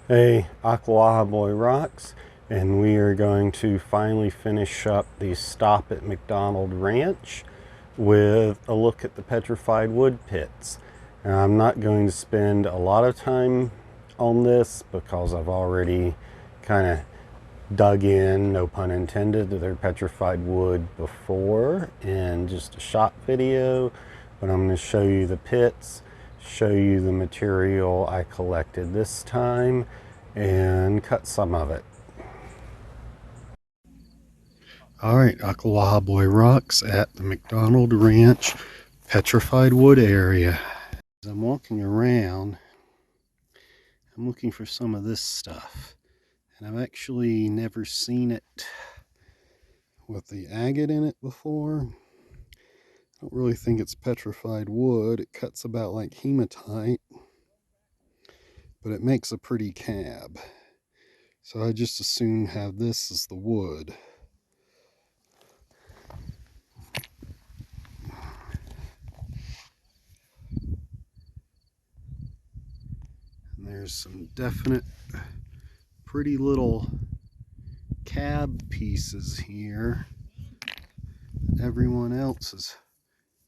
Hey, Aquaha Boy rocks, and we are going to finally finish up the stop at McDonald Ranch with a look at the petrified wood pits. Now, I'm not going to spend a lot of time on this because I've already kind of dug in, no pun intended, to their petrified wood before in just a shot video, but I'm going to show you the pits, show you the material I collected this time, and cut some of it. All right, Aquaha Boy rocks at the McDonald Ranch petrified wood area. As I'm walking around, I'm looking for some of this stuff, and I've actually never seen it with the agate in it before. I don't really think it's petrified wood. It cuts about like hematite, but it makes a pretty cab. So I just as soon have this as the wood. And there's some definite pretty little cab pieces here that everyone else has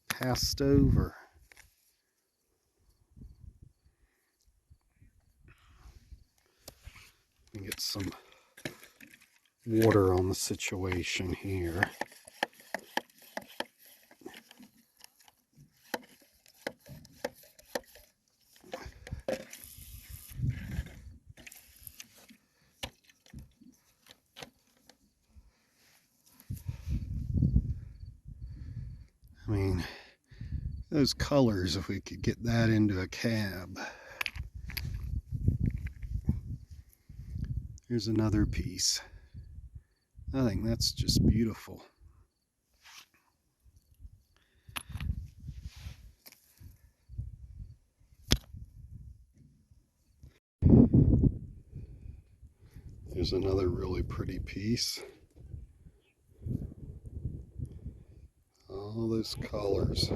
passed over. Let me get some water on the situation here. I mean, those colors, if we could get that into a cab. Here's another piece. I think that's just beautiful. Here's another really pretty piece. All those colors.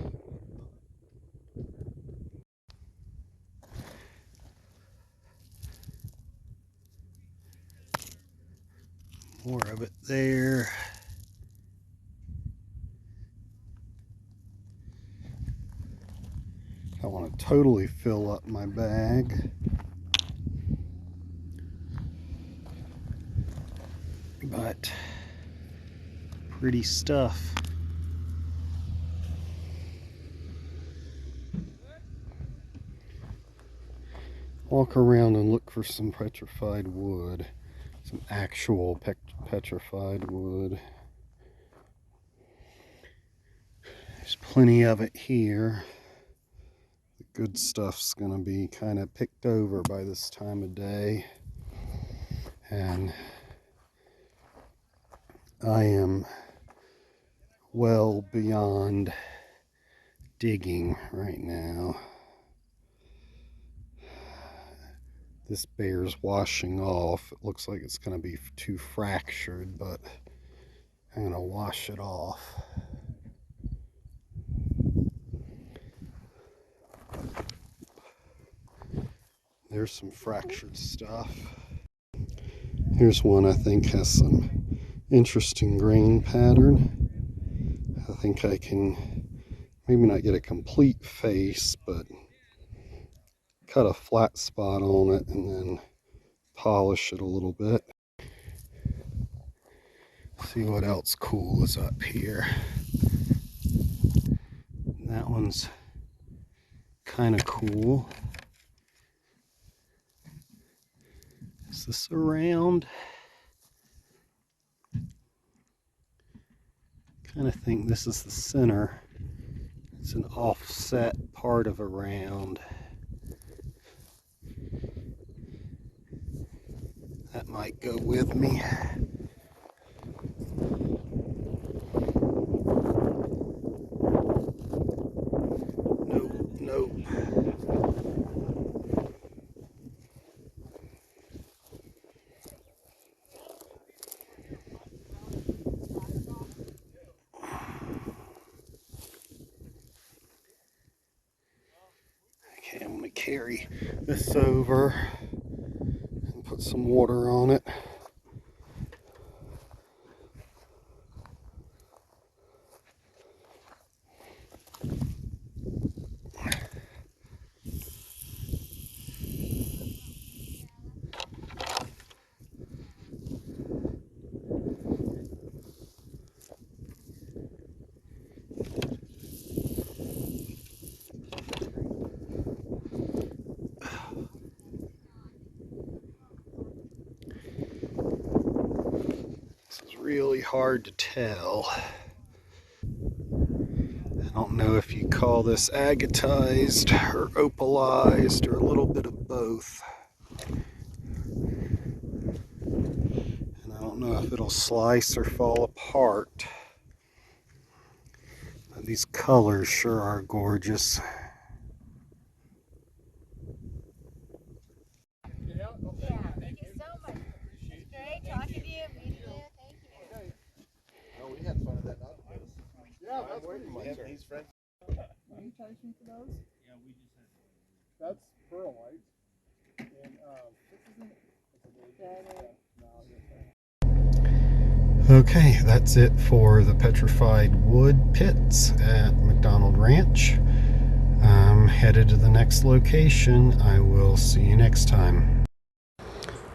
More of it there. I want to totally fill up my bag. But pretty stuff. Walk around and look for some petrified wood. Some actual petrified wood. There's plenty of it here. The good stuff's gonna be kind of picked over by this time of day. And I am well beyond digging right now. This bear's washing off. It looks like it's going to be too fractured, but I'm going to wash it off. There's some fractured stuff. Here's one I think has some interesting grain pattern. I think I can maybe not get a complete face, but cut a flat spot on it and then polish it a little bit. See what else cool is up here. That one's kind of cool. Is this around? Kind of think this is the center. It's an offset part of a round. That might go with me. Nope, nope. Okay, I'm going to carry this over and put some water on it. This is really hard to tell. I don't know if you call this agatized or opalized or a little bit of both. And I don't know if it'll slice or fall apart. But these colors sure are gorgeous. Yeah, thank you so much. It's great talking to you, meeting you. Thank you. No, we had fun at that dog place. Yeah, that's pretty much it. He's friends. Will you charge me for those? Yeah, we just had. That's pearl white. And this isn't. Okay, that's it for the petrified wood pits at McDonald Ranch. I'm headed to the next location. I will see you next time.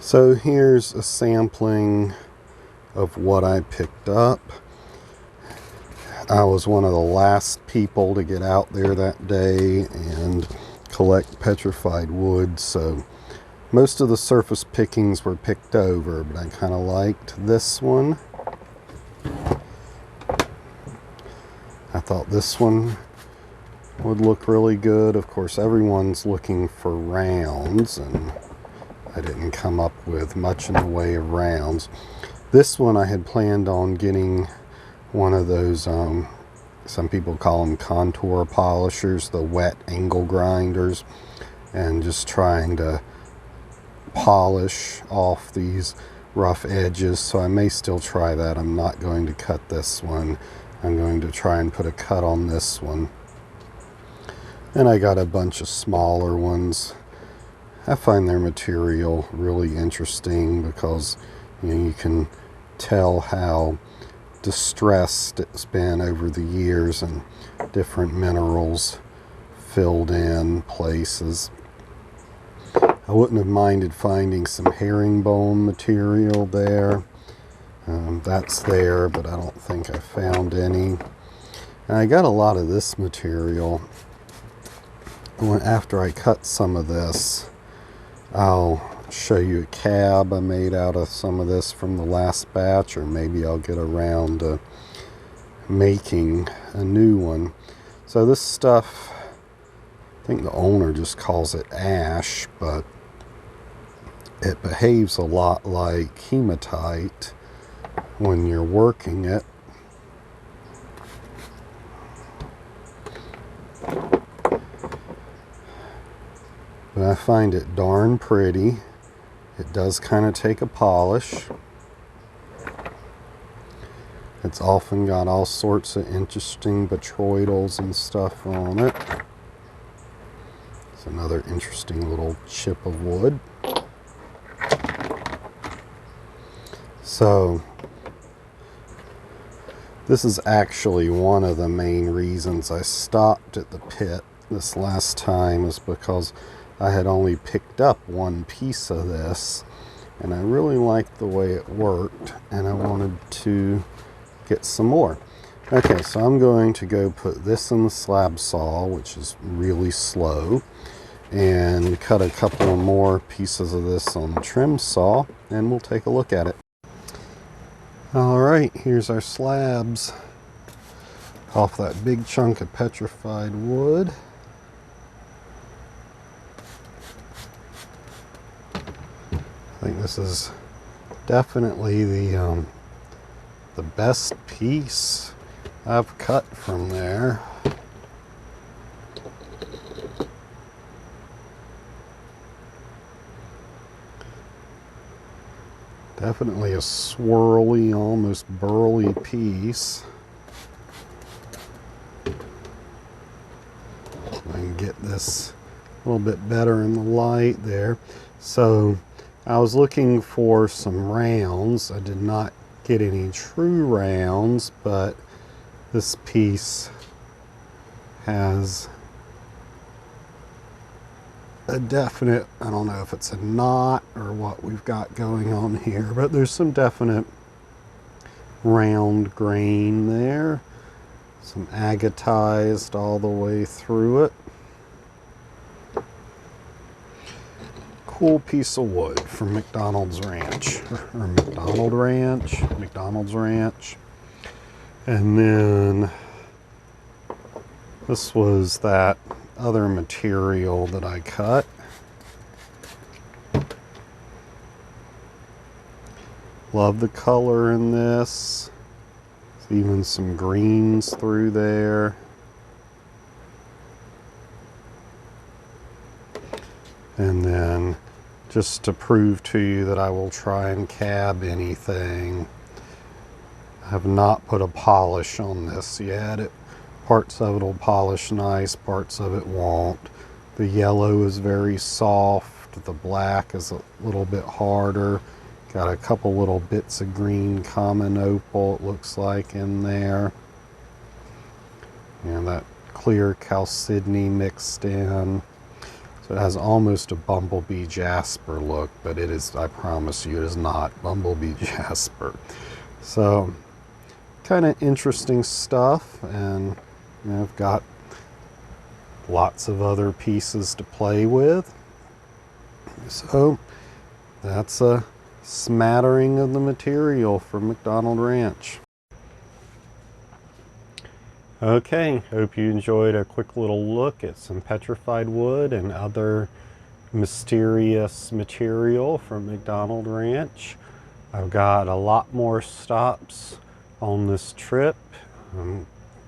So here's a sampling of what I picked up. I was one of the last people to get out there that day and collect petrified wood, so most of the surface pickings were picked over, but I kind of liked this one. I thought this one would look really good. Of course, everyone's looking for rounds, and I didn't come up with much in the way of rounds. This one I had planned on getting one of those, some people call them contour polishers, the wet angle grinders, and just trying to polish off these rough edges. So I may still try that. I'm not going to cut this one. I'm going to try and put a cut on this one. And I got a bunch of smaller ones. I find their material really interesting because you can tell how distressed it's been over the years and different minerals filled in places. I wouldn't have minded finding some herringbone material there. That's there, but I don't think I found any. And I got a lot of this material. After I cut some of this, I'll show you a cab I made out of some of this from the last batch, or maybe I'll get around to making a new one. So this stuff, I think the owner just calls it ash, but it behaves a lot like hematite when you're working it. But I find it darn pretty. It does kind of take a polish. It's often got all sorts of interesting botryoidals and stuff on it. It's another interesting little chip of wood. So this is actually one of the main reasons I stopped at the pit this last time, is because I had only picked up one piece of this and I really liked the way it worked and I wanted to get some more. Okay, so I'm going to go put this in the slab saw, which is really slow, and cut a couple more pieces of this on the trim saw, and we'll take a look at it. Alright, here's our slabs off that big chunk of petrified wood. I think this is definitely the best piece I've cut from there. Definitely a swirly, almost burly piece. I can get this a little bit better in the light there. So I was looking for some rounds. I did not get any true rounds, but this piece has a definite, I don't know if it's a knot or what we've got going on here, but there's some definite round grain there. Some agatized all the way through it. Cool piece of wood from McDonald's Ranch, or McDonald's Ranch. And then this was that other material that I cut. Love the color in this. There's even some greens through there. And then just to prove to you that I will try and cab anything, I have not put a polish on this yet. Parts of it will polish nice, parts of it won't. The yellow is very soft, the black is a little bit harder. Got a couple little bits of green common opal, it looks like, in there. And that clear chalcedony mixed in. So it has almost a bumblebee jasper look, but it is, I promise you, it is not bumblebee jasper. So, kind of interesting stuff, and you know, I've got lots of other pieces to play with. So, that's a smattering of the material from McDonald Ranch. Okay, hope you enjoyed a quick little look at some petrified wood and other mysterious material from McDonald Ranch. I've got a lot more stops on this trip.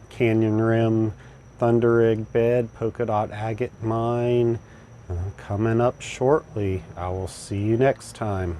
Canyon Rim Thunderegg bed, polka dot agate mine coming up shortly. I will see you next time.